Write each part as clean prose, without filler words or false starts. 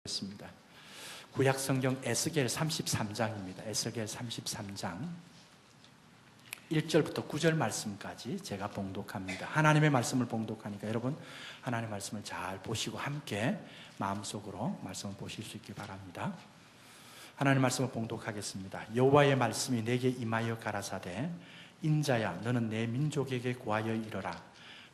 습니다. 구약 성경 에스겔 33장입니다. 에스겔 33장 1절부터 9절 말씀까지 제가 봉독합니다. 하나님의 말씀을 봉독하니까 여러분 하나님의 말씀을 잘 보시고 함께 마음속으로 말씀을 보실 수 있기 바랍니다. 하나님의 말씀을 봉독하겠습니다. 여호와의 말씀이 내게 임하여 가라사대 인자야 너는 내 민족에게 고하여 이르라.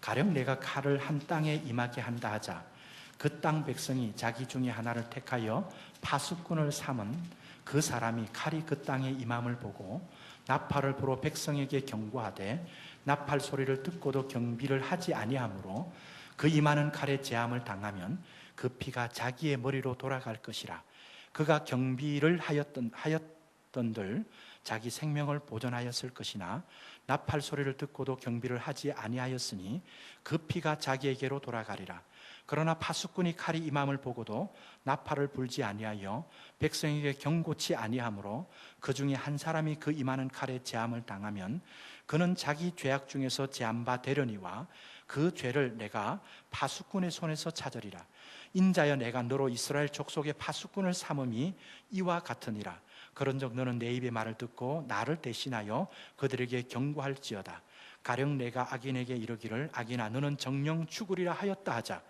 가령 내가 칼을 한 땅에 임하게 한다 하자 그 땅 백성이 자기 중에 하나를 택하여 파수꾼을 삼은 그 사람이 칼이 그 땅에 임함을 보고 나팔을 불어 백성에게 경고하되 나팔 소리를 듣고도 경비를 하지 아니하므로 그 임하는 칼에 재함을 당하면 그 피가 자기의 머리로 돌아갈 것이라. 그가 경비를 하였던들 자기 생명을 보존하였을 것이나 나팔 소리를 듣고도 경비를 하지 아니하였으니 그 피가 자기에게로 돌아가리라. 그러나 파수꾼이 칼이 임함을 보고도 나팔을 불지 아니하여 백성에게 경고치 아니하므로 그 중에 한 사람이 그 임하는 칼에 재함을 당하면 그는 자기 죄악 중에서 재한 바 되려니와 그 죄를 내가 파수꾼의 손에서 찾으리라. 인자여 내가 너로 이스라엘 족속의 파수꾼을 삼음이 이와 같으니라. 그런즉 너는 내 입의 말을 듣고 나를 대신하여 그들에게 경고할지어다. 가령 내가 악인에게 이르기를 악인아 너는 정령 죽으리라 하였다 하자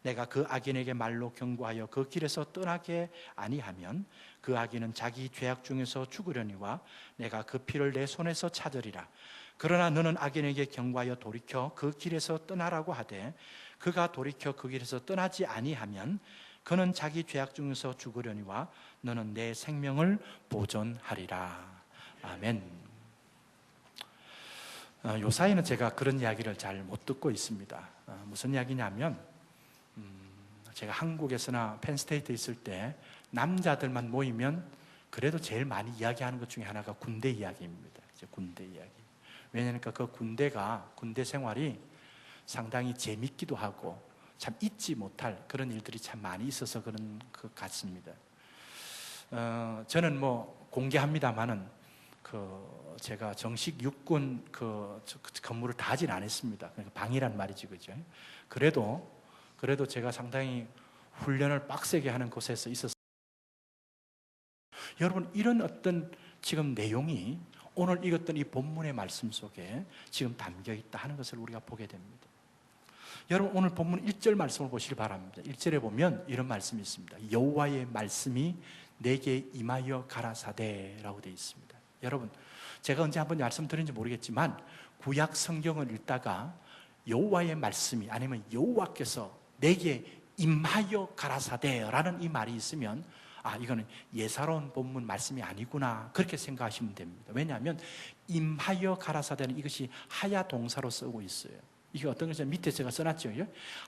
내가 그 악인에게 말로 경고하여 그 길에서 떠나게 아니하면 그 악인은 자기 죄악 중에서 죽으려니와 내가 그 피를 내 손에서 찾으리라. 그러나 너는 악인에게 경고하여 돌이켜 그 길에서 떠나라고 하되 그가 돌이켜 그 길에서 떠나지 아니하면 그는 자기 죄악 중에서 죽으려니와 너는 내 생명을 보존하리라. 아멘. 요사이는 제가 그런 이야기를 잘 못 듣고 있습니다. 무슨 이야기냐면 제가 한국에서나 펜스테이트에 있을 때 남자들만 모이면 그래도 제일 많이 이야기하는 것 중에 하나가 군대 이야기입니다. 군대 이야기. 왜냐하면 그 군대 생활이 상당히 재밌기도 하고 참 잊지 못할 그런 일들이 참 많이 있어서 그런 것 같습니다. 저는 공개합니다만은 제가 정식 육군 근무를 다 하진 않았습니다. 그러니까 방이란 말이지, 그죠? 그래도 제가 상당히 훈련을 빡세게 하는 곳에서 있었어요. 여러분, 이런 어떤 지금 내용이 오늘 읽었던 이 본문의 말씀 속에 지금 담겨 있다 하는 것을 우리가 보게 됩니다. 여러분, 오늘 본문 1절 말씀을 보시기 바랍니다. 1절에 보면 이런 말씀이 있습니다. 여호와의 말씀이 내게 임하여 가라사대라고 되어 있습니다. 여러분, 제가 언제 한번 말씀드린지 모르겠지만 구약 성경을 읽다가 여호와의 말씀이 아니면 여호와께서 내게 임하여 가라사대라는 이 말이 있으면 이거는 예사로운 본문 말씀이 아니구나 그렇게 생각하시면 됩니다. 왜냐하면 임하여 가라사대는 이것이 하야 동사로 쓰고 있어요. 이게 어떤 것이냐 밑에 제가 써놨죠.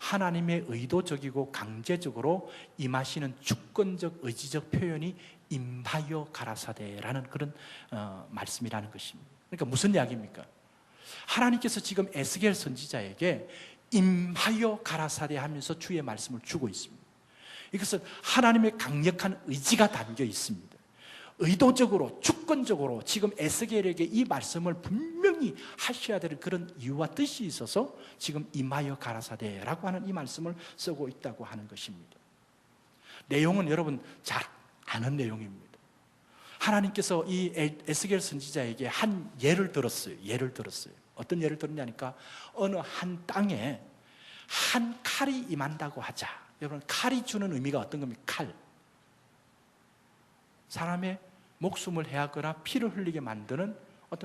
하나님의 의도적이고 강제적으로 임하시는 주권적 의지적 표현이 임하여 가라사대라는 그런 말씀이라는 것입니다. 그러니까 무슨 이야기입니까? 하나님께서 지금 에스겔 선지자에게 임하여 가라사대 하면서 주의 말씀을 주고 있습니다. 이것은 하나님의 강력한 의지가 담겨 있습니다. 의도적으로 주권적으로 지금 에스겔에게 이 말씀을 분명히 하셔야 될 그런 이유와 뜻이 있어서 지금 임하여 가라사대라고 하는 이 말씀을 쓰고 있다고 하는 것입니다. 내용은 여러분 잘 아는 내용입니다. 하나님께서 이 에스겔 선지자에게 한 예를 들었어요. 어떤 예를 들었냐니까 어느 한 땅에 한 칼이 임한다고 하자. 여러분, 칼이 주는 의미가 어떤 겁니까? 칼. 사람의 목숨을 해하거나 피를 흘리게 만드는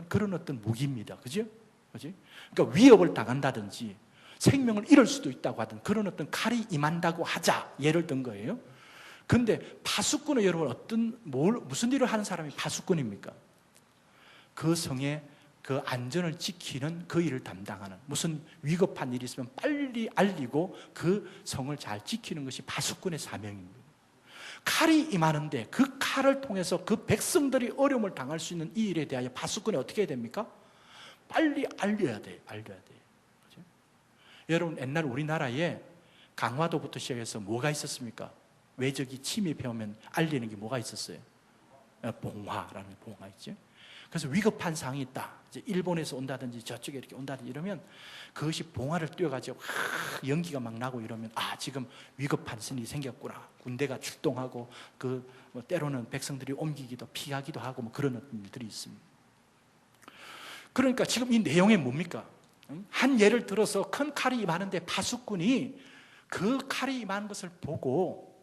그런 무기입니다. 그죠? 그러니까 위협을 당한다든지 생명을 잃을 수도 있다고 하든 그런 칼이 임한다고 하자. 예를 든 거예요. 그런데 파수꾼은 여러분 무슨 일을 하는 사람이 파수꾼입니까? 그 성의 그 안전을 지키는 그 일을 담당하는 무슨 위급한 일이 있으면 빨리 알리고 그 성을 잘 지키는 것이 파수꾼의 사명입니다. 칼이 임하는데 그 칼을 통해서 그 백성들이 어려움을 당할 수 있는 이 일에 대하여 파수꾼이 어떻게 해야 됩니까? 빨리 알려야 돼요. 그렇죠? 여러분, 옛날 우리나라에 강화도부터 시작해서 뭐가 있었습니까? 외적이 침입해오면 알리는 게 뭐가 있었어요? 봉화라는 봉화 있죠. 그래서 위급한 상황이 있다. 이제 일본에서 온다든지 저쪽에 이렇게 온다든지 이러면 그것이 봉화를 뛰어가지고 연기가 막 나고 이러면 지금 위급한 일이 생겼구나. 군대가 출동하고 뭐 때로는 백성들이 옮기기도 피하기도 하고 뭐 그런 일들이 있습니다. 그러니까 지금 이 내용이 뭡니까? 한 예를 들어서 큰 칼이 임하는데 파수꾼이 그 칼이 임하는 것을 보고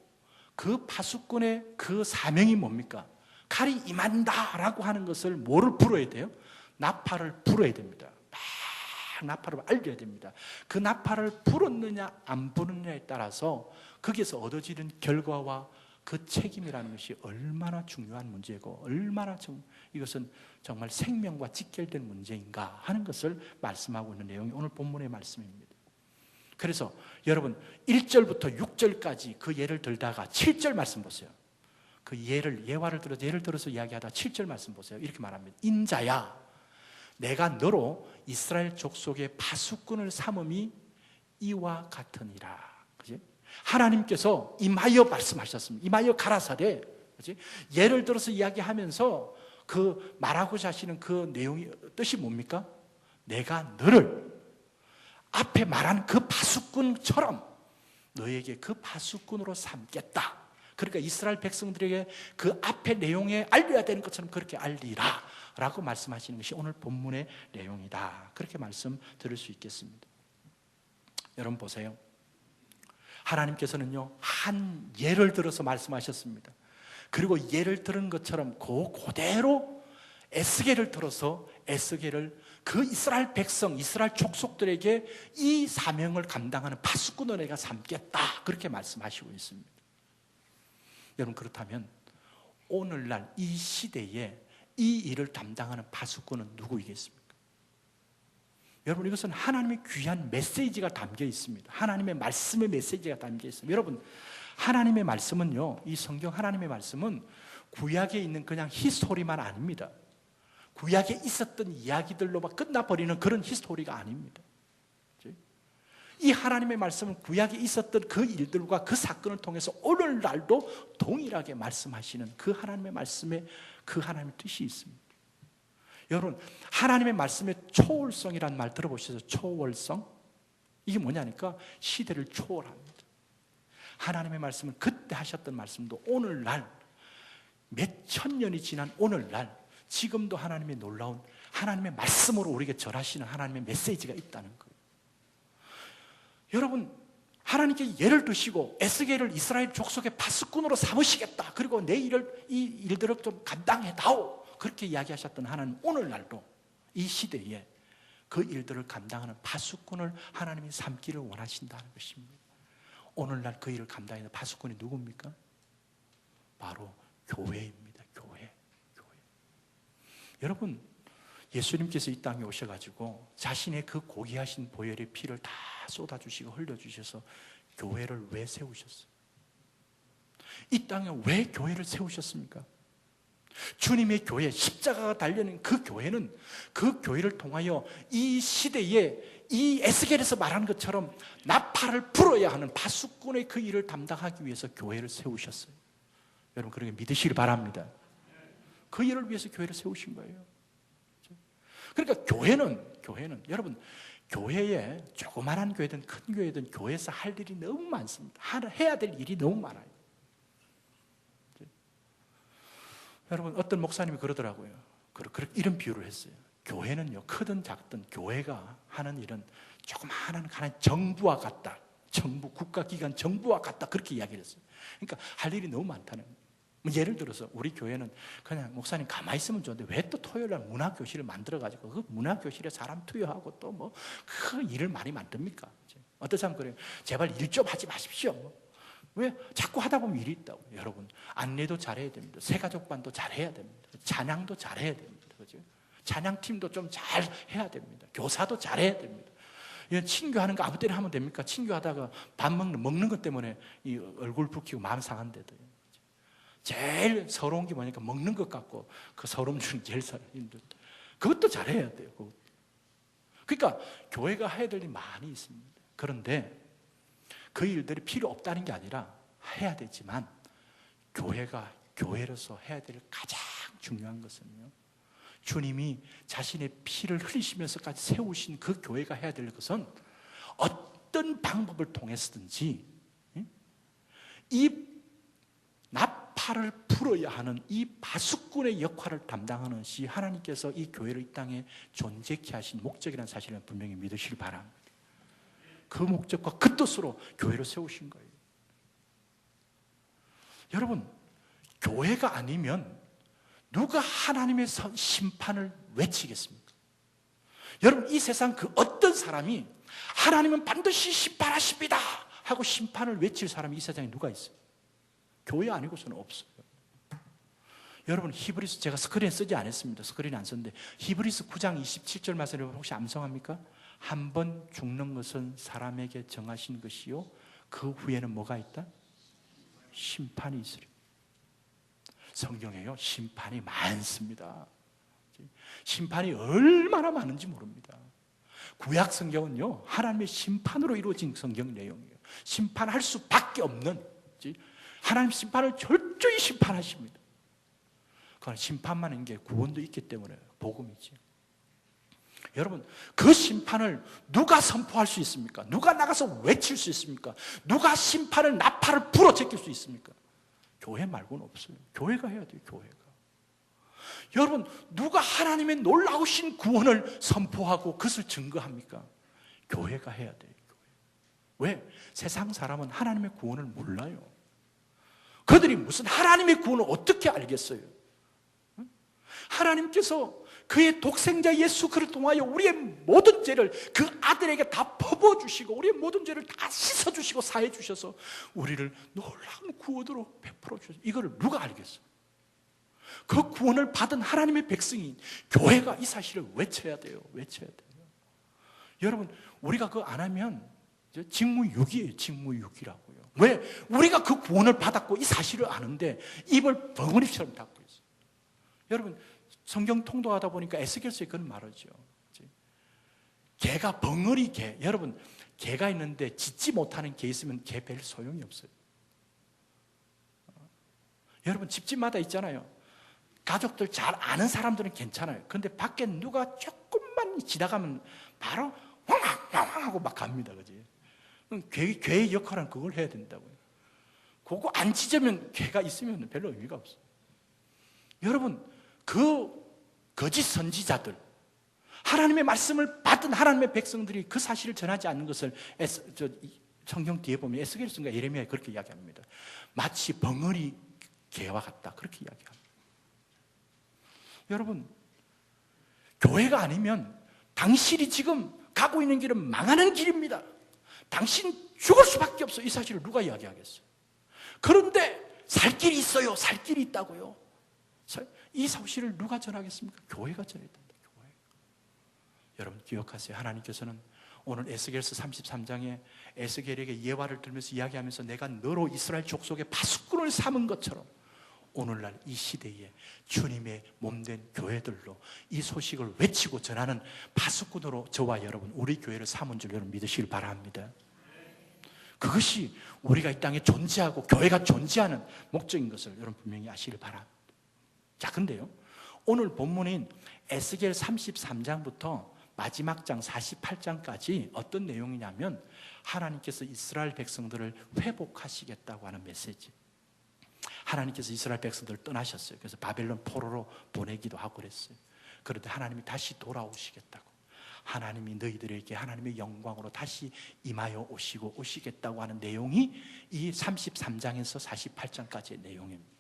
그 파수꾼의 그 사명이 뭡니까? 칼이 임한다라고 하는 것을 뭐를 불어야 돼요? 나팔을 불어야 됩니다. 막 나팔을 알려야 됩니다. 그 나팔을 불었느냐 안 불었느냐에 따라서 거기에서 얻어지는 결과와 그 책임이라는 것이 얼마나 중요한 문제고 얼마나 이것은 정말 생명과 직결된 문제인가 하는 것을 말씀하고 있는 내용이 오늘 본문의 말씀입니다. 그래서 여러분 1절부터 6절까지 그 예를 들다가 7절 말씀 보세요. 그 예화를 들어서 예를 들어서 이야기하다 7절 말씀 보세요. 이렇게 말합니다. 인자야, 내가 너로 이스라엘 족속의 파수꾼을 삼음이 이와 같으니라. 그지? 하나님께서 임하여 말씀하셨습니다. 임하여 가라사대. 그지? 예를 들어서 이야기하면서 그 말하고자 하시는 그 내용이 뜻이 뭡니까? 내가 너를 앞에 말한 그 파수꾼처럼 너에게 그 파수꾼으로 삼겠다. 그러니까 이스라엘 백성들에게 그 앞에 내용에 알려야 되는 것처럼 그렇게 알리라 라고 말씀하시는 것이 오늘 본문의 내용이다. 그렇게 말씀 들을 수 있겠습니다. 여러분 보세요. 하나님께서는요 한 예를 들어서 말씀하셨습니다. 그리고 예를 들은 것처럼 그대로 에스겔을 들어서 에스겔을 그 이스라엘 백성, 이스라엘 족속들에게 이 사명을 감당하는 파수꾼을 내가 삼겠다. 그렇게 말씀하시고 있습니다. 여러분 그렇다면 오늘날 이 시대에 이 일을 담당하는 파수꾼은 누구이겠습니까? 여러분 이것은 하나님의 귀한 메시지가 담겨 있습니다. 하나님의 말씀의 메시지가 담겨 있습니다. 여러분 하나님의 말씀은요, 이 성경 하나님의 말씀은 구약에 있는 그냥 히스토리만 아닙니다. 구약에 있었던 이야기들로만 끝나버리는 그런 히스토리가 아닙니다. 이 하나님의 말씀은 구약에 있었던 그 일들과 그 사건을 통해서 오늘날도 동일하게 말씀하시는 그 하나님의 말씀에 그 하나님의 뜻이 있습니다. 여러분 하나님의 말씀의 초월성이라는 말 들어보셨어요? 초월성? 이게 뭐냐니까 시대를 초월합니다. 하나님의 말씀은 그때 하셨던 말씀도 오늘날 몇천 년이 지난 오늘날 지금도 하나님의 놀라운 하나님의 말씀으로 우리에게 절하시는 하나님의 메시지가 있다는 거예요. 여러분 하나님께 예를 두시고 에스겔을 이스라엘 족속의 파수꾼으로 삼으시겠다. 그리고 내 이 일들을 좀 감당해다오. 그렇게 이야기하셨던 하나님 오늘날도 이 시대에 그 일들을 감당하는 파수꾼을 하나님이 삼기를 원하신다는 것입니다. 오늘날 그 일을 감당하는 파수꾼이 누굽니까? 바로 교회입니다. 교회. 여러분 예수님께서 이 땅에 오셔가지고 자신의 그 고귀하신 보혈의 피를 다 쏟아주시고 흘려주셔서 교회를 왜 세우셨어요? 이 땅에 왜 교회를 세우셨습니까? 주님의 교회, 십자가가 달려있는 그 교회는 그 교회를 통하여 이 시대에 이 에스겔에서 말하는 것처럼 나팔을 불어야 하는 파수꾼의 그 일을 담당하기 위해서 교회를 세우셨어요. 여러분 그렇게 믿으시길 바랍니다. 그 일을 위해서 교회를 세우신 거예요. 그러니까 교회는 여러분 교회에 조그마한 교회든 큰 교회든 교회에서 할 일이 너무 많습니다. 해야 될 일이 너무 많아요. 여러분 어떤 목사님이 그러더라고요. 이런 비유를 했어요. 교회는요 크든 작든 교회가 하는 일은 조그마한 하나의 정부와 같다. 정부, 국가기관 정부와 같다. 그렇게 이야기를 했어요. 그러니까 할 일이 너무 많다는 거예요. 예를 들어서 우리 교회는 그냥 목사님 가만히 있으면 좋은데 왜 또 토요일날 문화교실을 만들어가지고 그 문화교실에 사람 투여하고 또 뭐 그 일을 많이 만듭니까? 어떤 사람 그래요. 제발 일 좀 하지 마십시오. 왜? 자꾸 하다 보면 일이 있다고. 여러분 안내도 잘해야 됩니다. 새가족반도 잘해야 됩니다. 찬양도 잘해야 됩니다. 그죠? 찬양팀도 좀 잘 해야 됩니다. 교사도 잘해야 됩니다. 친교하는 거 아무 때나 하면 됩니까? 친교하다가 밥 먹는 것 때문에 이 얼굴 붉히고 마음 상한데도요. 제일 서러운 게 뭐냐니까 먹는 것 같고 그 서러움 중에 제일 힘들다. 그것도 잘해야 돼요. 그러니까 교회가 해야 될 일이 많이 있습니다. 그런데 그 일들이 필요 없다는 게 아니라 해야 되지만 교회가 교회로서 해야 될 가장 중요한 것은요 주님이 자신의 피를 흘리시면서까지 세우신 그 교회가 해야 될 것은 어떤 방법을 통해서든지 이 나팔을 불어야 하는 이 파수꾼의 역할을 담당하는 것이 하나님께서 이 교회를 이 땅에 존재케 하신 목적이라는 사실을 분명히 믿으시길 바랍니다. 그 목적과 그 뜻으로 교회를 세우신 거예요. 여러분, 교회가 아니면 누가 하나님의 심판을 외치겠습니까? 여러분, 이 세상 그 어떤 사람이 하나님은 반드시 심판하십니다 하고 심판을 외칠 사람이 이 세상에 누가 있어요? 교회 아니고서는 없어요. 여러분, 히브리서, 제가 스크린에 쓰지 않았습니다. 스크린에 안 썼는데 히브리서 9장 27절 말씀을 혹시 암송합니까? 한 번 죽는 것은 사람에게 정하신 것이요 그 후에는 뭐가 있다? 심판이 있으리. 성경에요, 심판이 많습니다. 심판이 얼마나 많은지 모릅니다. 구약 성경은요, 하나님의 심판으로 이루어진 성경 내용이에요. 심판할 수밖에 없는, 하나님 심판을 철저히 심판하십니다. 그건 심판만 있는 게 구원도 있기 때문에 복음이지. 여러분, 그 심판을 누가 선포할 수 있습니까? 누가 나가서 외칠 수 있습니까? 누가 심판을, 나팔을 불어 제낄 수 있습니까? 교회 말고는 없어요. 교회가 해야 돼요. 교회가. 여러분, 누가 하나님의 놀라우신 구원을 선포하고 그것을 증거합니까? 교회가 해야 돼요. 교회. 왜? 세상 사람은 하나님의 구원을 몰라요. 그들이 무슨 하나님의 구원을 어떻게 알겠어요? 하나님께서 그의 독생자 예수 그를 통하여 우리의 모든 죄를 그 아들에게 다 퍼부어주시고 우리의 모든 죄를 다 씻어주시고 사해주셔서 우리를 놀라운 구원으로 베풀어 주셨어요. 이거를 누가 알겠어요? 그 구원을 받은 하나님의 백성인 교회가 이 사실을 외쳐야 돼요. 외쳐야 돼요. 여러분, 우리가 그거 안 하면 직무유기예요. 직무유기라고요. 왜? 우리가 그 구원을 받았고 이 사실을 아는데 입을 벙어리처럼 닫고 있어요. 여러분, 성경 통독하다 보니까 에스겔서에 그런 말하죠. 개가 벙어리 개. 여러분, 개가 있는데 짖지 못하는 개 있으면 개 별 소용이 없어요. 여러분, 집집마다 있잖아요. 가족들 잘 아는 사람들은 괜찮아요. 그런데 밖에 누가 조금만 지나가면 바로 황황 하고 막 갑니다. 그지? 개의 역할은 그걸 해야 된다고요. 그거 안 짖으면 개가 있으면 별로 의미가 없어요. 여러분, 그 거짓 선지자들, 하나님의 말씀을 받은 하나님의 백성들이 그 사실을 전하지 않는 것을 성경 뒤에 보면 에스겔서인가 예레미야에 그렇게 이야기합니다. 마치 벙어리 개와 같다, 그렇게 이야기합니다. 여러분, 교회가 아니면 당신이 지금 가고 있는 길은 망하는 길입니다. 당신 죽을 수밖에 없어요. 이 사실을 누가 이야기하겠어요? 그런데 살 길이 있어요. 살 길이 있다고요. 이 사실을 누가 전하겠습니까? 교회가 전해야 된다. 교회. 여러분 기억하세요. 하나님께서는 오늘 에스겔서 33장에 에스겔에게 예화를 들면서 이야기하면서 내가 너로 이스라엘 족속의 파수꾼을 삼은 것처럼 오늘날 이 시대에 주님의 몸된 교회들로 이 소식을 외치고 전하는 파수꾼으로 저와 여러분, 우리 교회를 삼은 줄 여러분 믿으시길 바랍니다. 그것이 우리가 이 땅에 존재하고 교회가 존재하는 목적인 것을 여러분 분명히 아시길 바랍니다. 자, 근데요, 오늘 본문인 에스겔 33장부터 마지막 장 48장까지 어떤 내용이냐면 하나님께서 이스라엘 백성들을 회복하시겠다고 하는 메시지. 하나님께서 이스라엘 백성들을 떠나셨어요. 그래서 바벨론 포로로 보내기도 하고 그랬어요. 그런데 하나님이 다시 돌아오시겠다고, 하나님이 너희들에게 하나님의 영광으로 다시 임하여 오시겠다고 하는 내용이 이 33장에서 48장까지의 내용입니다.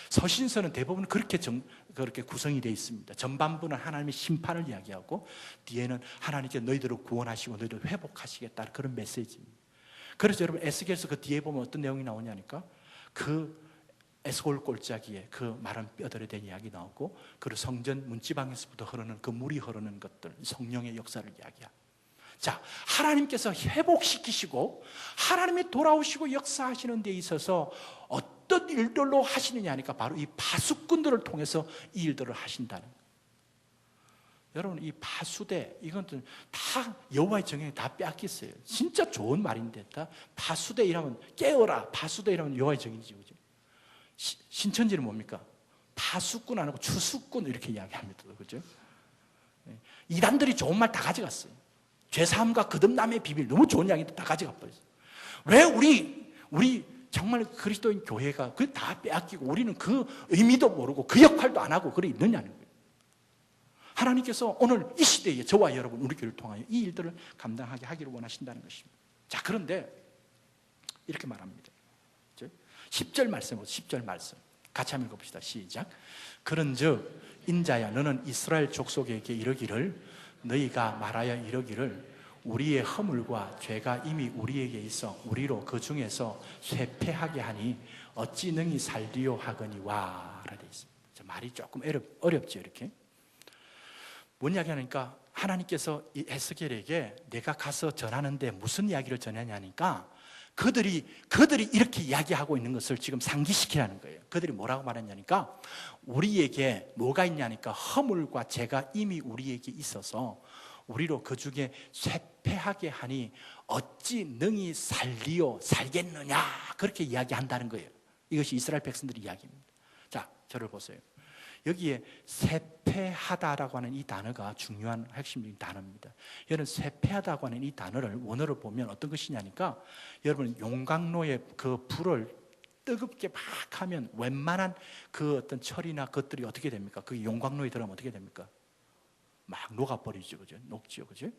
서신서는 대부분 그렇게 구성이 되어 있습니다. 전반부는 하나님의 심판을 이야기하고 뒤에는 하나님께 너희들을 구원하시고 너희들을 회복하시겠다, 그런 메시지입니다. 그래서 여러분 에스겔서 그 뒤에 보면 어떤 내용이 나오냐니까, 그 에스골 골짜기에 그 마른 뼈들에 대한 이야기 나오고, 그리고 성전 문지방에서부터 흐르는 그 물이 흐르는 것들, 성령의 역사를 이야기합니다. 자, 하나님께서 회복시키시고 하나님이 돌아오시고 역사하시는 데 있어서 어떤 일들로 하시느냐 하니까 바로 이 파수꾼들을 통해서 이 일들을 하신다는 거예요. 여러분, 이 파수대, 이건 다 여호와의 정령이 다 빼앗겼어요. 진짜 좋은 말인데, 다 파수대 이라면 깨어라, 파수대 이라면 여호와의 정이지. 신천지는 뭡니까? 파수꾼 안 하고 추수꾼 이렇게 이야기합니다. 그죠? 이단들이 좋은 말 다 가져갔어요. 죄사함과 거듭남의 비밀, 너무 좋은 이야기도 다 가져가 버렸어요. 왜 우리 정말 그리스도인 교회가 그 다 빼앗기고 우리는 그 의미도 모르고 그 역할도 안 하고 그래 있느냐는 거예요. 하나님께서 오늘 이 시대에 저와 여러분 우리 교회를 통하여 이 일들을 감당하게 하기를 원하신다는 것입니다. 자, 그런데 이렇게 말합니다. 10절 말씀, 10절 말씀 같이 한번 읽어봅시다. 시작. 그런즉 인자야 너는 이스라엘 족속에게 이르기를 너희가 말하여 이르기를 우리의 허물과 죄가 이미 우리에게 있어 우리로 그 중에서 쇠폐하게 하니 어찌 능히 살리요 하거니와 라고 되어 있습니다. 말이 조금 어렵죠. 이렇게 뭔 이야기 하니까 하나님께서 이 에스겔에게 내가 가서 전하는데 무슨 이야기를 전하냐니까 그들이 이렇게 이야기하고 있는 것을 지금 상기시키라는 거예요. 그들이 뭐라고 말했냐니까 우리에게 뭐가 있냐니까 허물과 죄가 이미 우리에게 있어서 우리로 그 중에 쇠폐하게 하니 어찌 능히 살겠느냐 그렇게 이야기한다는 거예요. 이것이 이스라엘 백성들의 이야기입니다. 자, 저를 보세요. 여기에 쇠폐하다라고 하는 이 단어가 중요한 핵심적인 단어입니다. 여러분 쇠폐하다고 하는 이 단어를 원어로 보면 어떤 것이냐니까 여러분 용광로에 그 불을 뜨겁게 막 하면 웬만한 그 어떤 철이나 것들이 어떻게 됩니까? 그 용광로에 들어가면 어떻게 됩니까? 막 녹아버리죠. 그죠? 녹죠. 그죠?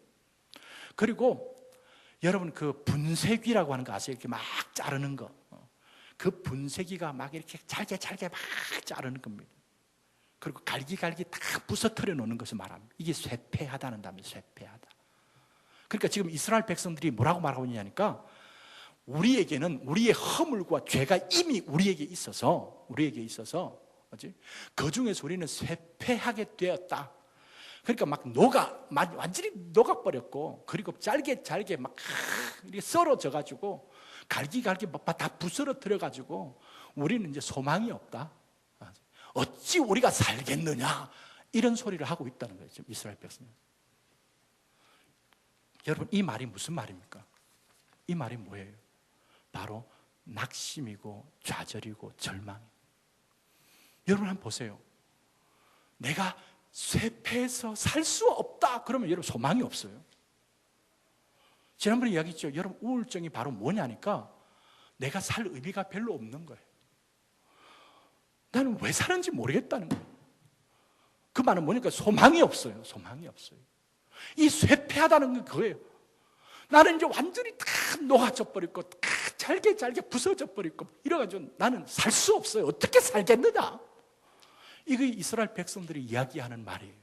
그리고 여러분 그 분쇄기라고 하는 거 아세요? 이렇게 막 자르는 거. 그 분쇄기가 막 이렇게 잘게 막 자르는 겁니다. 그리고 갈기 다 부서뜨려 놓는 것을 말합니다. 이게 쇠폐하다는 단어입니다. 쇠폐하다. 그러니까 지금 이스라엘 백성들이 뭐라고 말하고 있냐니까 우리에게는 우리의 허물과 죄가 이미 우리에게 있어서 그 중에서 우리는 쇠폐하게 되었다. 그러니까 완전히 녹아버렸고 그리고 잘게 막 이렇게 썰어져 가지고 갈기 다 부스러뜨려 가지고 우리는 이제 소망이 없다. 어찌 우리가 살겠느냐 이런 소리를 하고 있다는 거예요. 지금 이스라엘 백성은. 여러분 이 말이 무슨 말입니까? 이 말이 뭐예요? 바로 낙심이고 좌절이고 절망. 여러분 한번 보세요. 내가 쇠폐해서 살 수 없다 그러면 여러분 소망이 없어요. 지난번에 이야기했죠. 여러분 우울증이 바로 뭐냐니까 내가 살 의미가 별로 없는 거예요. 나는 왜 사는지 모르겠다는 거예요. 그 말은 뭐니까 소망이 없어요. 이 쇠폐하다는 건 그거예요. 나는 이제 완전히 다 녹아져 버리고 다 잘게 부서져 버리고 이래가지고 나는 살 수 없어요. 어떻게 살겠느냐? 이게 이스라엘 백성들이 이야기하는 말이에요.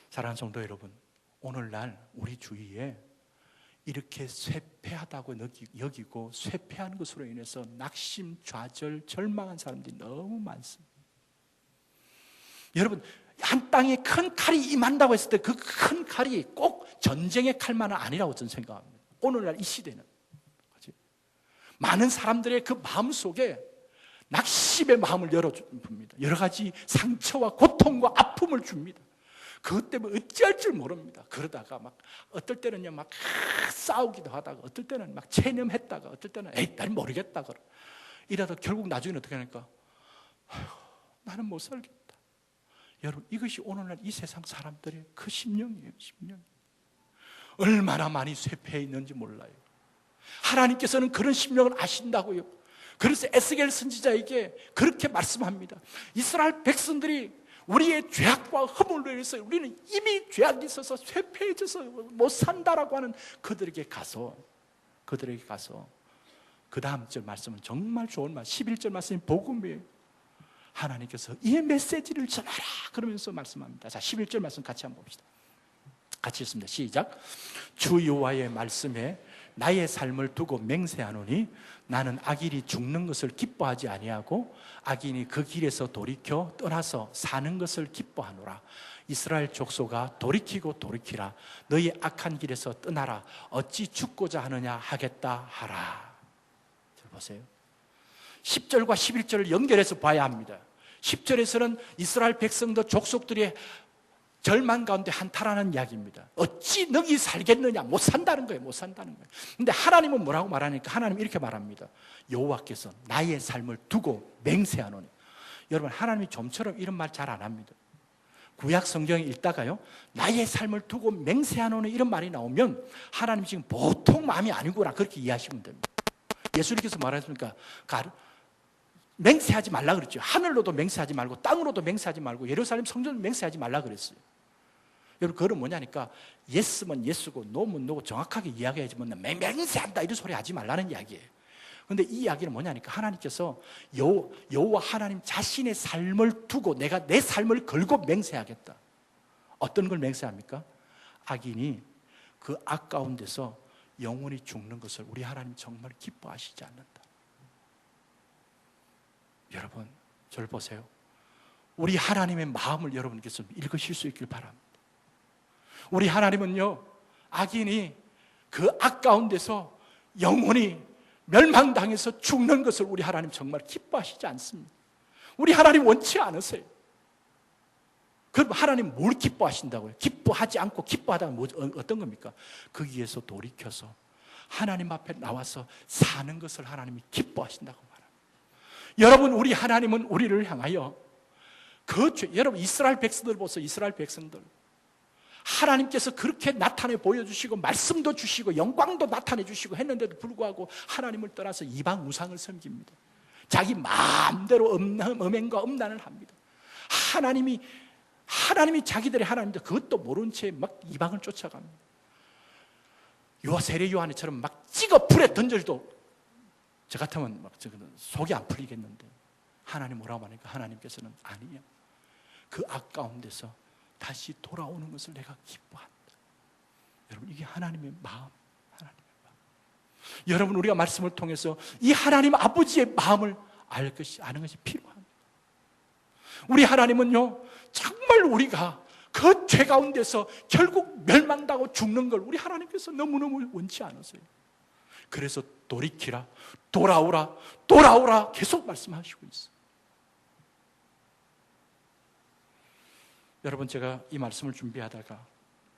사랑하는 성도 여러분, 오늘날 우리 주위에 이렇게 쇠폐하다고 여기고 쇠폐한 것으로 인해서 낙심, 좌절, 절망한 사람들이 너무 많습니다. 여러분 한 땅에 큰 칼이 임한다고 했을 때 그 큰 칼이 꼭 전쟁의 칼만은 아니라고 저는 생각합니다. 오늘날 이 시대는 많은 사람들의 그 마음속에 낙심의 마음을 열어줍니다. 여러 가지 상처와 고통과 아픔을 줍니다. 그것 때문에 어찌할 줄 모릅니다. 그러다가 막 어떨 때는요 막 싸우기도 하다가 어떨 때는 막 체념했다가 어떨 때는 난 모르겠다 이러다 결국 나중에는 어떻게 하니까 나는 못 살겠다. 여러분 이것이 오늘날 이 세상 사람들의 그 심령이에요. 얼마나 많이 쇠폐해 있는지 몰라요. 하나님께서는 그런 심령을 아신다고요. 그래서 에스겔 선지자에게 그렇게 말씀합니다. 이스라엘 백성들이 우리의 죄악과 허물로 인해서 우리는 이미 죄악이 있어서 쇠폐해져서 못 산다라고 하는 그들에게 가서 그 다음 절 말씀은 정말 좋은 말 11절 말씀이 복음이에요. 하나님께서 이 메시지를 전하라 그러면서 말씀합니다. 자, 11절 말씀 같이 한번 봅시다. 같이 읽습니다. 시작. 주 여호와의 말씀에 나의 삶을 두고 맹세하노니 나는 악인이 죽는 것을 기뻐하지 아니하고 악인이 그 길에서 돌이켜 떠나서 사는 것을 기뻐하노라. 이스라엘 족속아 돌이키라. 너희 악한 길에서 떠나라. 어찌 죽고자 하느냐 하겠다 하라. 보세요. 10절과 11절을 연결해서 봐야 합니다. 10절에서는 이스라엘 백성들 족속들이 절망 가운데 한탄하는 이야기입니다. 어찌 너희 살겠느냐? 못 산다는 거예요. 못 산다는 거예요. 근데 하나님은 뭐라고 말하니까 하나님은 이렇게 말합니다. 여호와께서 나의 삶을 두고 맹세하노니. 여러분, 하나님이 좀처럼 이런 말 잘 안 합니다. 구약 성경에 읽다가요, 나의 삶을 두고 맹세하노니 이런 말이 나오면 하나님 지금 보통 마음이 아니구나 그렇게 이해하시면 됩니다. 예수님께서 말하셨습니까? 맹세하지 말라 그랬죠. 하늘로도 맹세하지 말고 땅으로도 맹세하지 말고 예루살렘 성전도 맹세하지 말라 그랬어요. 여러분, 그건 뭐냐니까 예스면 예스고 노면 노고 정확하게 이야기해야지만 맹세한다 이런 소리 하지 말라는 이야기예요. 그런데 이 이야기는 뭐냐니까 하나님께서 여호와 하나님 자신의 삶을 두고 내가 내 삶을 걸고 맹세하겠다. 어떤 걸 맹세합니까? 악인이 그 악 가운데서 영원히 죽는 것을 우리 하나님 정말 기뻐하시지 않는다. 여러분, 저를 보세요. 우리 하나님의 마음을 여러분께서 읽으실 수 있길 바랍니다. 우리 하나님은요, 악인이 그 악 가운데서 영원히 멸망당해서 죽는 것을 우리 하나님 정말 기뻐하시지 않습니다. 우리 하나님 원치 않으세요. 그럼 하나님 뭘 기뻐하신다고요? 기뻐하지 않고 기뻐하다가 어떤 겁니까? 거기에서 돌이켜서 하나님 앞에 나와서 사는 것을 하나님이 기뻐하신다고 말합니다. 여러분, 우리 하나님은 우리를 향하여 여러분 이스라엘 백성들 보세요. 이스라엘 백성들 하나님께서 그렇게 나타내 보여주시고 말씀도 주시고 영광도 나타내 주시고 했는데도 불구하고 하나님을 떠나서 이방 우상을 섬깁니다. 자기 마음대로 음행과 음란을 합니다. 하나님이 자기들의 하나님인데 그것도 모른 채 막 이방을 쫓아갑니다. 세례 요한처럼 막 찍어 불에 던져도 저 같으면 막 속이 안 풀리겠는데 하나님 뭐라고 하니까 하나님께서는 아니야. 그 악 가운데서 다시 돌아오는 것을 내가 기뻐한다. 여러분, 이게 하나님의 마음, 하나님의 마음. 여러분, 우리가 말씀을 통해서 이 하나님 아버지의 마음을 아는 것이 필요합니다. 우리 하나님은요, 정말 우리가 그 죄 가운데서 결국 멸망당하고 죽는 걸 우리 하나님께서 너무너무 원치 않으세요. 그래서 돌이키라, 돌아오라 계속 말씀하시고 있어요. 여러분, 제가 이 말씀을 준비하다가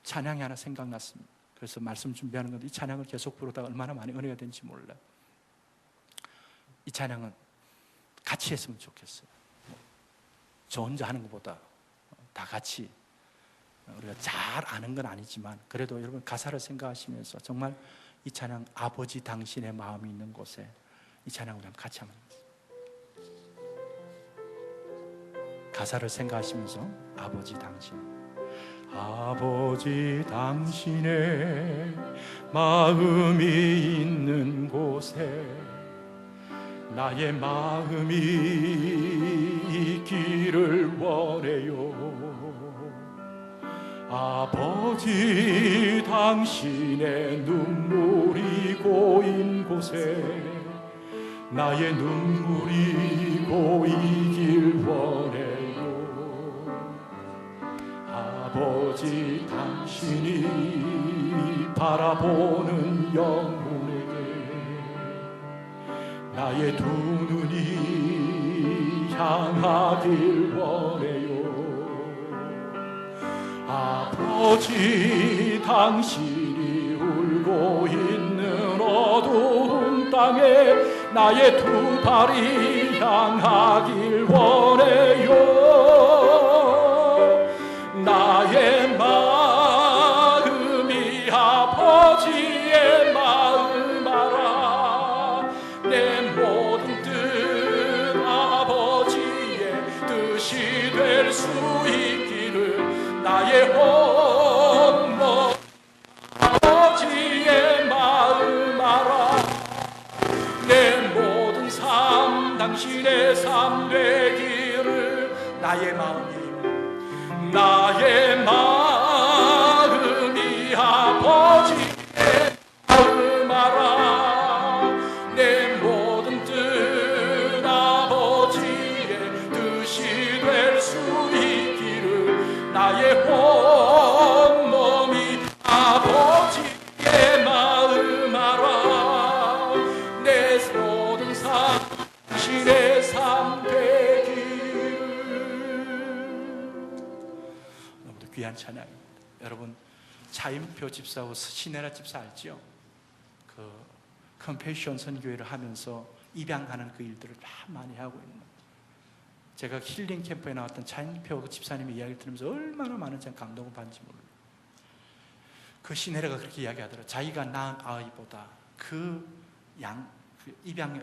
찬양이 하나 생각났습니다. 그래서 말씀 준비하는 건데 이 찬양을 계속 부르다가 얼마나 많이 은혜가 된지 몰라요. 이 찬양은 같이 했으면 좋겠어요. 저 혼자 하는 것보다 다 같이, 우리가 잘 아는 건 아니지만 그래도 여러분 가사를 생각하시면서 정말 이 찬양, 아버지 당신의 마음이 있는 곳에 이 찬양을 같이 하면 됩니다. 가사를 생각하시면서 아버지 당신의 마음이 있는 곳에 나의 마음이 있기를 원해요. 아버지 당신의 눈물이 고인 곳에 나의 눈물이 고이길 원해요. 아버지 당신이 바라보는 영혼에게 나의 두 눈이 향하길 원해요. 아버지 당신이 울고 있는 어두운 땅에 나의 두 발이 향하길 원해요. 나의 마음이 아버지의 마음 알아. 내 모든 뜻 아버지의 뜻이 될 수 있기를 나의 온몸 아버지의 마음 알아. 내 모든 삶 당신의 삶 되기를 나의 마음이 아버지의 마음 알아. 내 모든 뜻 아버지의 뜻이 될 수 있기를 나의 온몸이 아버지의 마음 알아. 내 모든 삶 당신의 삶 되기를. 귀한 찬양입니다. 여러분, 차인표 집사하고 신혜라 집사 알죠? 그 컴패션 선교회를 하면서 입양하는 그 일들을 많이 하고 있는, 제가 힐링 캠프에 나왔던 차인표 집사님의 이야기를 들으면서 얼마나 많은 감동을 받는지 몰라요. 그 신혜라가 그렇게 이야기하더라고요. 자기가 낳은 아이보다 입양에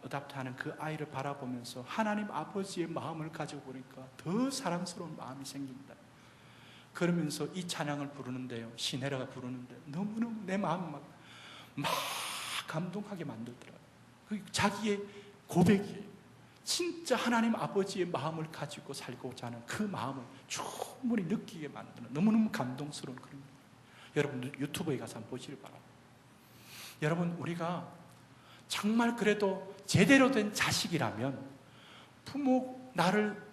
어답트하는 그 아이를 바라보면서 하나님 아버지의 마음을 가지고 보니까 더 사랑스러운 마음이 생긴다. 그러면서 이 찬양을 부르는데요, 신혜라가 부르는데 너무너무 내 마음을 막 감동하게 만들더라고요. 자기의 고백이에요. 진짜 하나님 아버지의 마음을 가지고 살고자 하는 그 마음을 충분히 느끼게 만드는 너무너무 감동스러운 그런 거예요. 여러분 유튜브에 가서 한번 보시길 바랍니다. 여러분, 우리가 정말 그래도 제대로 된 자식이라면, 부모 나를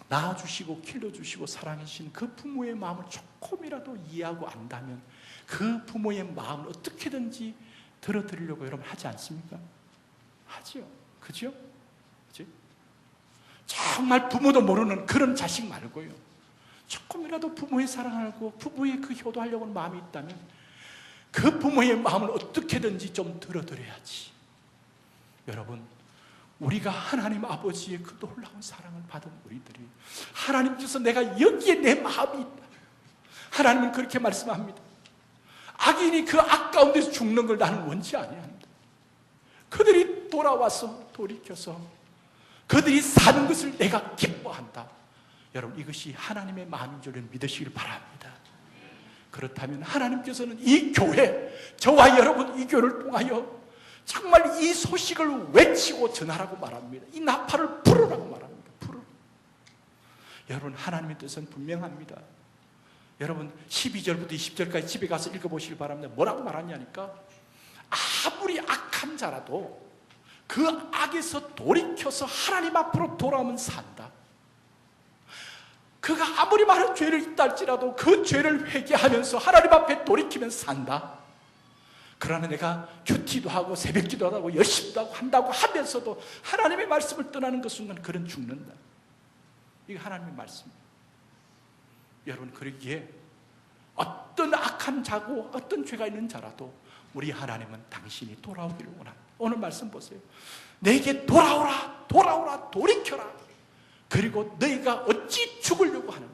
낳아주시고 길러주시고 사랑해주신 그 부모의 마음을 조금이라도 이해하고 안다면 그 부모의 마음을 어떻게든지 들어드리려고 여러분 하지 않습니까? 하지요. 그죠? 그치? 정말 부모도 모르는 그런 자식 말고요, 조금이라도 부모의 사랑하고 부모의 그 효도하려고 하는 마음이 있다면 그 부모의 마음을 어떻게든지 좀 들어드려야지. 여러분, 우리가 하나님 아버지의 그 놀라운 사랑을 받은 우리들이, 하나님께서 내가 여기에 내 마음이 있다, 하나님은 그렇게 말씀합니다. 악인이 그 악 가운데서 죽는 걸 나는 원치 아니합니다. 그들이 돌아와서 돌이켜서 그들이 사는 것을 내가 기뻐한다. 여러분, 이것이 하나님의 마음인 줄 믿으시길 바랍니다. 그렇다면 하나님께서는 이 교회, 저와 여러분 이 교회를 통하여 정말 이 소식을 외치고 전하라고 말합니다. 이 나팔을 불으라고 말합니다. 불으라. 여러분, 하나님의 뜻은 분명합니다. 여러분, 12절부터 20절까지 집에 가서 읽어보시길 바랍니다. 뭐라고 말하냐니까, 아무리 악한 자라도 그 악에서 돌이켜서 하나님 앞으로 돌아오면 산다. 그가 아무리 많은 죄를 있다 할지라도 그 죄를 회개하면서 하나님 앞에 돌이키면 산다. 그러나 내가 큐티도 하고 새벽기도 하고 열심도 하고 한다고 하면서도 하나님의 말씀을 떠나는 그 순간 그는 죽는다. 이게 하나님의 말씀입니다. 여러분, 그러기에 어떤 악한 자고 어떤 죄가 있는 자라도 우리 하나님은 당신이 돌아오기를 원합니다. 오늘 말씀 보세요. 내게 돌아오라, 돌아오라, 돌이켜라. 그리고 너희가 어찌 죽으려고 하느냐.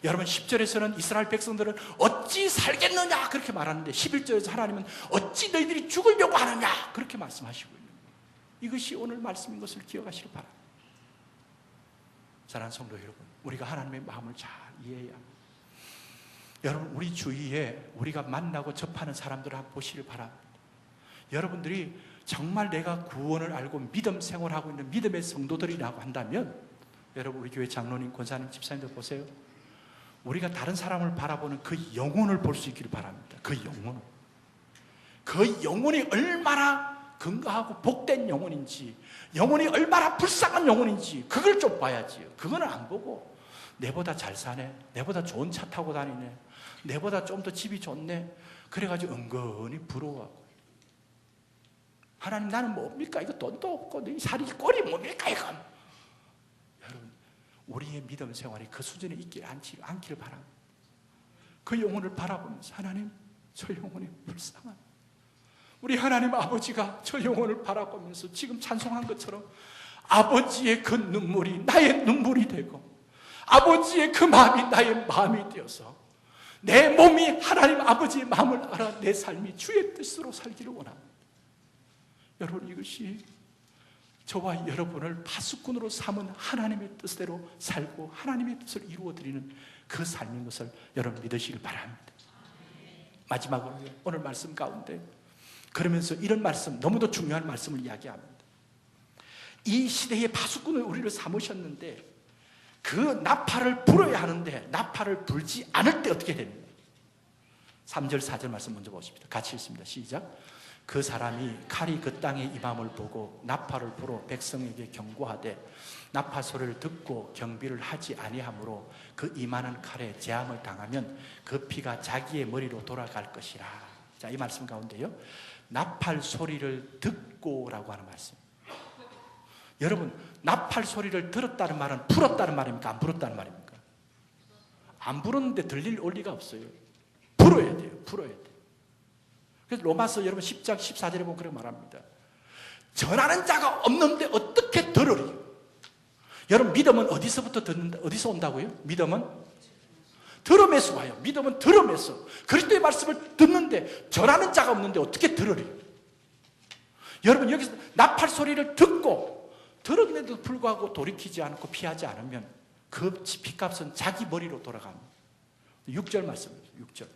여러분, 10절에서는 이스라엘 백성들은 어찌 살겠느냐 그렇게 말하는데 11절에서 하나님은 어찌 너희들이 죽으려고 하느냐 그렇게 말씀하시고 있는 거예요. 이것이 오늘 말씀인 것을 기억하시길 바랍니다. 사랑하는 성도 여러분, 우리가 하나님의 마음을 잘 이해해야 합니다. 여러분, 우리 주위에 우리가 만나고 접하는 사람들을 한번 보시길 바랍니다. 여러분들이 정말 내가 구원을 알고 믿음 생활하고 있는 믿음의 성도들이라고 한다면, 여러분, 우리 교회 장로님, 권사님, 집사님들 보세요. 우리가 다른 사람을 바라보는 그 영혼을 볼 수 있기를 바랍니다. 그 영혼을. 그 영혼이 얼마나 건강하고 복된 영혼인지, 영혼이 얼마나 불쌍한 영혼인지 그걸 좀 봐야지요. 그거는 안 보고 내보다 잘 사네, 내보다 좋은 차 타고 다니네, 내보다 좀 더 집이 좋네, 그래가지고 은근히 부러워하고, 하나님 나는 뭡니까? 이거 돈도 없고 이 살이 꼴이 뭡니까 이건? 여러분, 우리의 믿음 생활이 그 수준에 있기를 않기를 바랍니다. 그 영혼을 바라보면서 하나님, 저 영혼이 불쌍한, 우리 하나님 아버지가 저 영혼을 바라보면서 지금 찬송한 것처럼 아버지의 그 눈물이 나의 눈물이 되고 아버지의 그 마음이 나의 마음이 되어서 내 몸이 하나님 아버지의 마음을 알아 내 삶이 주의 뜻으로 살기를 원합니다. 여러분, 이것이 저와 여러분을 파수꾼으로 삼은 하나님의 뜻대로 살고 하나님의 뜻을 이루어드리는 그 삶인 것을 여러분 믿으시길 바랍니다. 마지막으로 오늘 말씀 가운데 그러면서 이런 말씀, 너무도 중요한 말씀을 이야기합니다. 이 시대의 파수꾼을 우리를 삼으셨는데 그 나팔을 불어야 하는데 나팔을 불지 않을 때 어떻게 됩니까? 3절 4절 말씀 먼저 보십시다. 같이 읽습니다. 시작. 그 사람이 칼이 그 땅에 임함을 보고 나팔을 불어 백성에게 경고하되 나팔 소리를 듣고 경비를 하지 아니하므로 그 임하는 칼에 재앙을 당하면 그 피가 자기의 머리로 돌아갈 것이라. 자, 이 말씀 가운데요, 나팔 소리를 듣고라고 하는 말씀. 여러분, 나팔 소리를 들었다는 말은 불었다는 말입니까? 안 불었다는 말입니까? 안 부르는데 들릴 원리가 없어요. 불어야 돼요. 불어야 돼요. 그래서 로마서 여러분 10장 14절에 보면 그렇게 말합니다. 전하는 자가 없는데 어떻게 들으리요? 여러분 믿음은 어디서부터 듣는다? 어디서 온다고요? 믿음은 들음에서 와요. 믿음은 들음에서. 그리스도의 말씀을 듣는데 전하는 자가 없는데 어떻게 들으리요? 여러분 여기서 나팔 소리를 듣고 들었는데도 불구하고 돌이키지 않고 피하지 않으면 그 피값은 자기 머리로 돌아갑니다. 6절 말씀입니다. 6절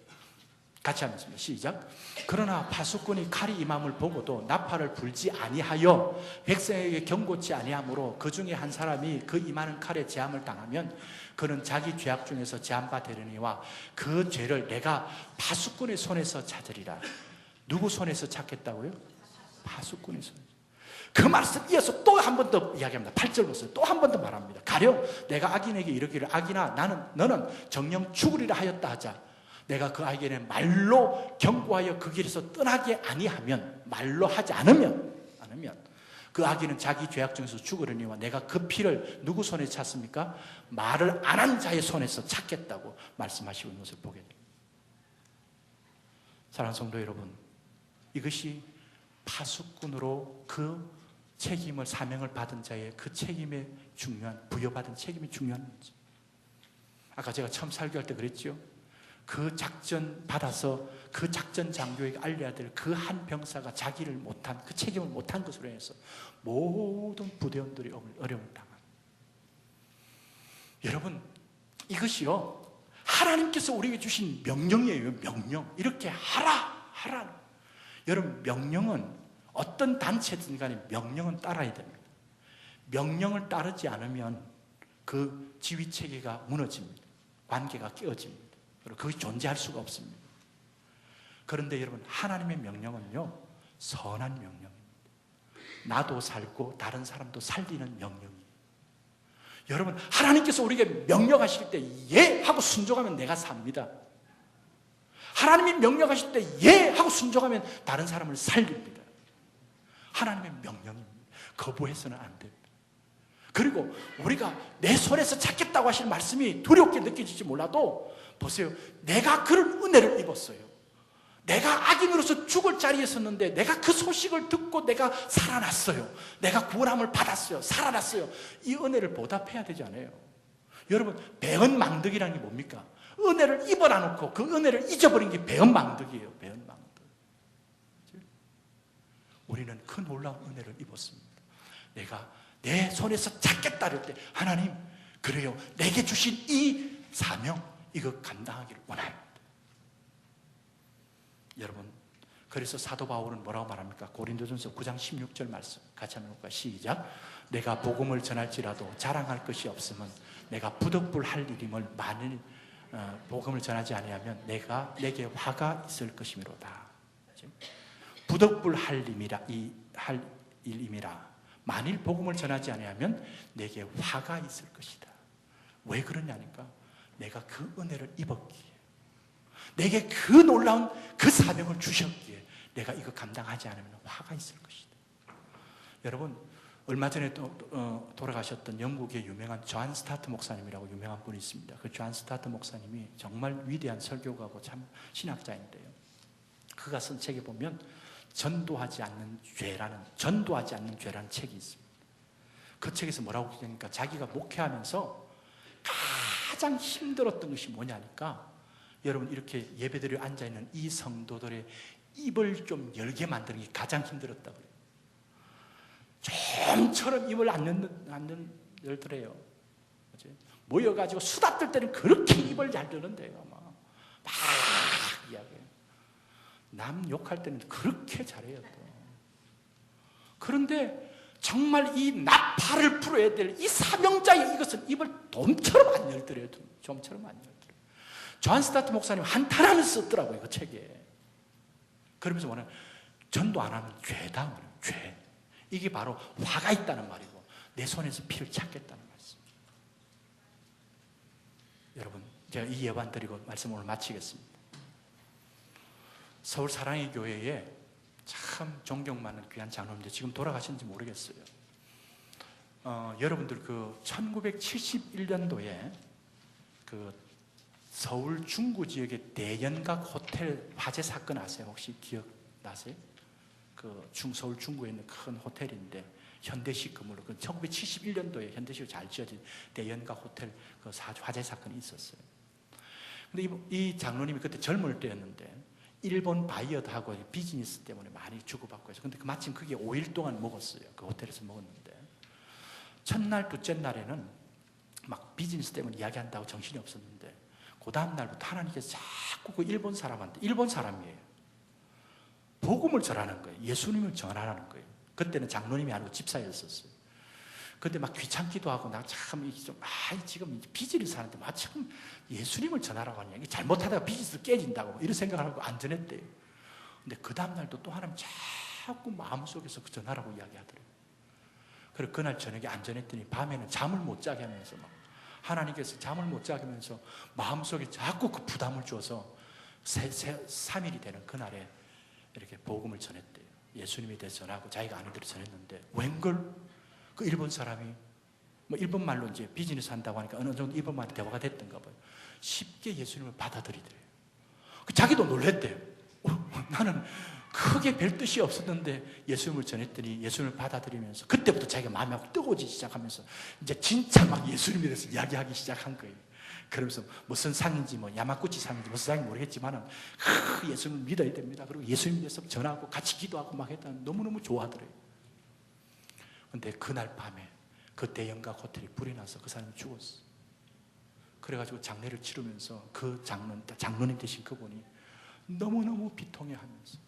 같이 하겠습니다. 시작. 그러나 파수꾼이 칼이 임함을 보고도 나팔을 불지 아니하여 백성에게 경고치 아니하므로 그 중에 한 사람이 그 임하는 칼에 제함을 당하면 그는 자기 죄악 중에서 제함바 되려니와 그 죄를 내가 파수꾼의 손에서 찾으리라. 누구 손에서 찾겠다고요? 파수꾼의 손. 그 말씀 이어서 또 한 번 더 이야기합니다. 8절 보세요. 또 한 번 더 말합니다. 가령 내가 악인에게 이르기를 악인아 너는 정녕 죽으리라 하였다 하자. 내가 그 악인의 말로 경고하여 그 길에서 떠나게 아니하면, 말로 하지 않으면 그 악인은 자기 죄악 중에서 죽으려니와 내가 그 피를 누구 손에 찾습니까? 말을 안 한 자의 손에서 찾겠다고 말씀하시고 있는 것을 보게 됩니다. 사랑하는 성도 여러분, 이것이 파수꾼으로 그 책임을, 사명을 받은 자의 그 책임에 중요한, 부여받은 책임이 중요한 문제. 아까 제가 처음 설교할 때 그랬죠. 그 작전 받아서 그 작전 장교에게 알려야 될 그 한 병사가 자기를 못한, 그 책임을 못한 것으로 해서 모든 부대원들이 어려움을 당합니다. 여러분, 이것이요, 하나님께서 우리에게 주신 명령이에요. 명령. 이렇게 하라. 여러분, 명령은 어떤 단체든 간에 명령은 따라야 됩니다. 명령을 따르지 않으면 그 지휘 체계가 무너집니다. 관계가 깨어집니다. 그리고 그것이 존재할 수가 없습니다. 그런데 여러분, 하나님의 명령은요, 선한 명령입니다. 나도 살고 다른 사람도 살리는 명령이에요. 여러분, 하나님께서 우리에게 명령하실 때 예 하고 순종하면 내가 삽니다. 하나님이 명령하실 때 예 하고 순종하면 다른 사람을 살립니다. 하나님의 명령입니다. 거부해서는 안 됩니다. 그리고 우리가 내 손에서 찾겠다고 하실 말씀이 두렵게 느껴질지 몰라도 보세요. 내가 그런 은혜를 입었어요. 내가 악인으로서 죽을 자리에 섰는데 내가 그 소식을 듣고 내가 살아났어요. 내가 구원함을 받았어요. 살아났어요. 이 은혜를 보답해야 되지 않아요? 여러분, 배은망덕이라는 게 뭡니까? 은혜를 입어놔놓고 그 은혜를 잊어버린 게 배은망덕이에요. 배은망덕. 우리는 큰 놀라운 은혜를 입었습니다. 내가 내 손에서 찾겠다 할 때 하나님, 그래요, 내게 주신 이 사명, 이거 감당하기를 원합니다. 여러분, 그래서 사도 바울은 뭐라고 말합니까? 고린도전서 9장 16절 말씀 같이 한번 볼까요? 시작. 내가 복음을 전할지라도 자랑할 것이 없으면 내가 부득불 할 일임을 만일 복음을 전하지 아니하면 내게 화가 있을 것이미로다. 부득불 할 일임이라. 만일 복음을 전하지 아니하면 내게 화가 있을 것이다. 왜 그러냐니까 내가 그 은혜를 입었기에, 내게 그 놀라운 그 사명을 주셨기에 내가 이거 감당하지 않으면 화가 있을 것이다. 여러분, 얼마 전에 돌아가셨던 영국의 유명한 존 스타트 목사님이라고 유명한 분이 있습니다. 그 존 스타트 목사님이 정말 위대한 설교가고 참 신학자인데요. 그가 쓴 책에 보면 전도하지 않는 죄라는 책이 있습니다. 그 책에서 뭐라고 얘기하니까 자기가 목회하면서 가장 힘들었던 것이 뭐냐니까, 여러분, 이렇게 예배드리러 앉아있는 이 성도들의 입을 좀 열게 만드는 게 가장 힘들었다고 그래요. 좀처럼 입을 안 열더래요. 모여가지고 수다 떨 때는 그렇게 입을 잘 여는데요. 막 이야기해요. 남 욕할 때는 그렇게 잘해요. 또. 그런데 정말 이 나팔을 불어야 될 이 사명자의 이것은 입을 좀처럼 안 열더래요. 좀처럼 안 열더래요. 존 스타트 목사님 한탄하면서 썼더라고요, 그 책에. 그러면서 뭐냐면 전도 안 하면 죄다. 죄. 이게 바로 화가 있다는 말이고 내 손에서 피를 찾겠다는 말씀. 여러분, 제가 이 예반 드리고 말씀 오늘 마치겠습니다. 서울 사랑의 교회에 참 존경 많은 귀한 장로인데 지금 돌아가셨는지 모르겠어요. 여러분들 그 1971년도에 그 서울 중구 지역의 대연각 호텔 화재 사건 아세요? 혹시 기억나세요? 서울 중구에 있는 큰 호텔인데 현대식 건물로 1971년도에 현대식으로 잘 지어진 대연각 호텔 화재 사건이 있었어요. 근데 이 장로님이 그때 젊을 때였는데 일본 바이어들하고 비즈니스 때문에 많이 주고받고 해서 근데 마침 그게 5일 동안 먹었어요. 그 호텔에서 먹었는데 첫날, 둘째 날에는 막 비즈니스 때문에 이야기한다고 정신이 없었는데 그 다음 날부터 하나님께서 자꾸 그 일본 사람이에요. 복음을 전하는 거예요. 예수님을 전하라는 거예요. 그때는 장로님이 아니고 집사였었어요. 근데 막 귀찮기도 하고 나 참 지금 비즈니스 하는데 참 예수님을 전하라고 하냐. 잘못하다가 비즈니스 깨진다고 이런 생각을 하고 안 전했대요. 근데 그 다음 날도 또 하나님 자꾸 마음속에서 전하라고 이야기하더래요. 그래서 그날 저녁에 안 전했더니 밤에는 잠을 못 자게 하면서 막 하나님께서 잠을 못 자게 하면서 마음속에 자꾸 그 부담을 줘서 3일이 되는 그날에 이렇게 복음을 전했대요. 예수님에 대해서 전하고 자기가 아는 대로 전했는데 웬걸 그 일본 사람이 뭐 일본 말로 이제 비즈니스 한다고 하니까 어느 정도 일본 말이 대화가 됐던가 봐요. 쉽게 예수님을 받아들이더래요. 자기도 놀랬대요. 나는 크게 별 뜻이 없었는데 예수님을 전했더니 예수님을 받아들이면서 그때부터 자기가 마음이 막 뜨거워지기 시작하면서 이제 진짜 막 예수님에 대해서 이야기하기 시작한 거예요. 그러면서 무슨 상인지 뭐 야마구치 상인지 무슨 상인지 모르겠지만은 예수님을 믿어야 됩니다. 그리고 예수님에 대해서 전하고 같이 기도하고 막 했다. 너무너무 좋아하더래요. 근데 그날 밤에 그 대연각 호텔이 불이 나서 그 사람이 죽었어. 그래가지고 장례를 치르면서 그 장로님 되신 그분이 너무너무 비통해하면서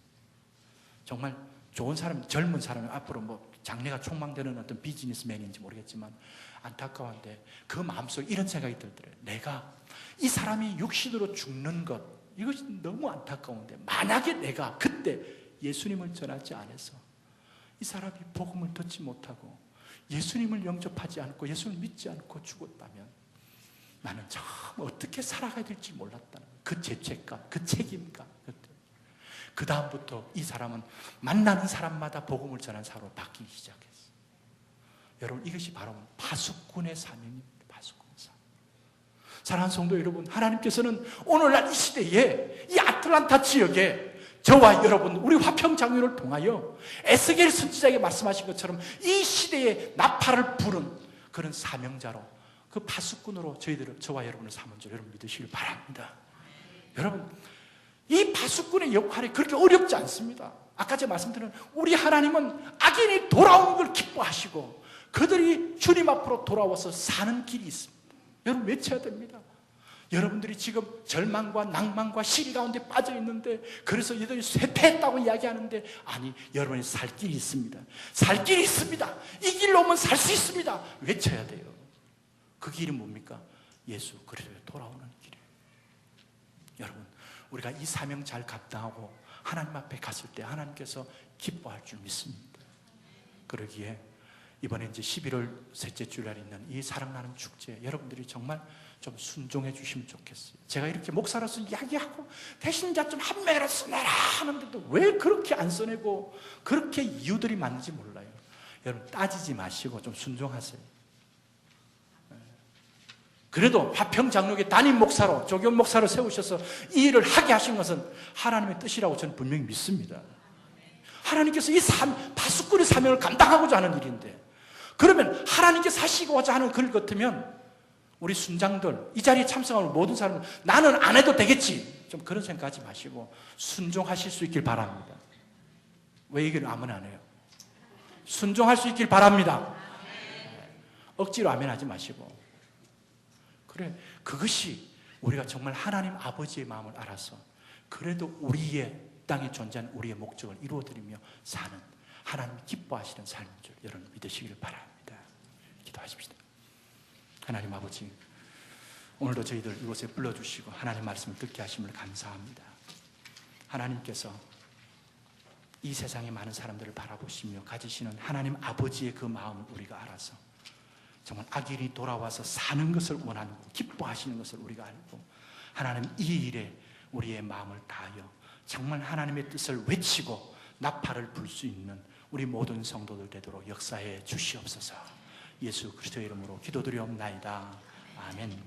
정말 좋은 사람, 젊은 사람이 앞으로 뭐 장래가 촉망되는 어떤 비즈니스맨인지 모르겠지만 안타까운데 그 마음속에 이런 생각이 들더래요. 내가 이 사람이 육신으로 죽는 것 이것이 너무 안타까운데 만약에 내가 그때 예수님을 전하지 않아서 이 사람이 복음을 듣지 못하고 예수님을 영접하지 않고 예수를 믿지 않고 죽었다면 나는 참 어떻게 살아가야 될지 몰랐다는 그 죄책감, 그 책임감. 그 다음부터 이 사람은 만나는 사람마다 복음을 전하는 사람으로 바뀌기 시작했어요. 여러분 이것이 바로 파수꾼의 사명입니다. 파수꾼의 사명. 사랑하는 성도 여러분, 하나님께서는 오늘날 이 시대에 이 아틀란타 지역에 저와 여러분 우리 화평장로를 통하여 에스겔 선지자에게 말씀하신 것처럼 이 시대에 나팔을 부른 그런 사명자로 그 파수꾼으로 저와 여러분을 삼은 줄 여러분 믿으시길 바랍니다. 여러분 이 파수꾼의 역할이 그렇게 어렵지 않습니다. 아까 제가 말씀드린 우리 하나님은 악인이 돌아오는 걸 기뻐하시고 그들이 주님 앞으로 돌아와서 사는 길이 있습니다. 여러분 외쳐야 됩니다. 여러분들이 지금 절망과 낭만과 시리 가운데 빠져 있는데 그래서 얘들이 쇠퇴했다고 이야기하는데 아니 여러분이 살 길이 있습니다. 살 길이 있습니다. 이 길로 오면 살 수 있습니다. 외쳐야 돼요. 그 길이 뭡니까? 예수 그리스도의 돌아오는 길이에요. 여러분 우리가 이 사명 잘 감당하고 하나님 앞에 갔을 때 하나님께서 기뻐할 줄 믿습니다. 그러기에 이번에 이제 11월 셋째 주일날 있는 이 사랑나는 축제 여러분들이 정말 좀 순종해 주시면 좋겠어요. 제가 이렇게 목사로서 이야기하고 배신자 좀 한 명이라도 써내라 하는데도 왜 그렇게 안 써내고 그렇게 이유들이 많은지 몰라요. 여러분 따지지 마시고 좀 순종하세요. 그래도 화평장로교 담임 목사로 조교 목사로 세우셔서 이 일을 하게 하신 것은 하나님의 뜻이라고 저는 분명히 믿습니다. 하나님께서 이 파수꾼의 사명을 감당하고자 하는 일인데 그러면 하나님께서 하시고자 하는 글 같으면 우리 순장들 이 자리에 참석하는 모든 사람은 나는 안 해도 되겠지 좀 그런 생각하지 마시고 순종하실 수 있길 바랍니다. 왜 얘기를 아멘 안 해요? 순종할 수 있길 바랍니다. 억지로 아멘 하지 마시고 그래 그것이 우리가 정말 하나님 아버지의 마음을 알아서 그래도 우리의 땅에 존재하는 우리의 목적을 이루어드리며 사는 하나님이 기뻐하시는 삶인 줄 여러분 믿으시길 바랍니다. 기도하십시다. 하나님 아버지 오늘도 저희들 이곳에 불러주시고 하나님 말씀을 듣게 하심을 감사합니다. 하나님께서 이 세상의 많은 사람들을 바라보시며 가지시는 하나님 아버지의 그 마음을 우리가 알아서 정말 악인이 돌아와서 사는 것을 원하는 거, 기뻐하시는 것을 우리가 알고 하나님 이 일에 우리의 마음을 다하여 정말 하나님의 뜻을 외치고 나팔을 불 수 있는 우리 모든 성도들 되도록 역사해 주시옵소서. 예수 그리스도의 이름으로 기도드리옵나이다. 아멘.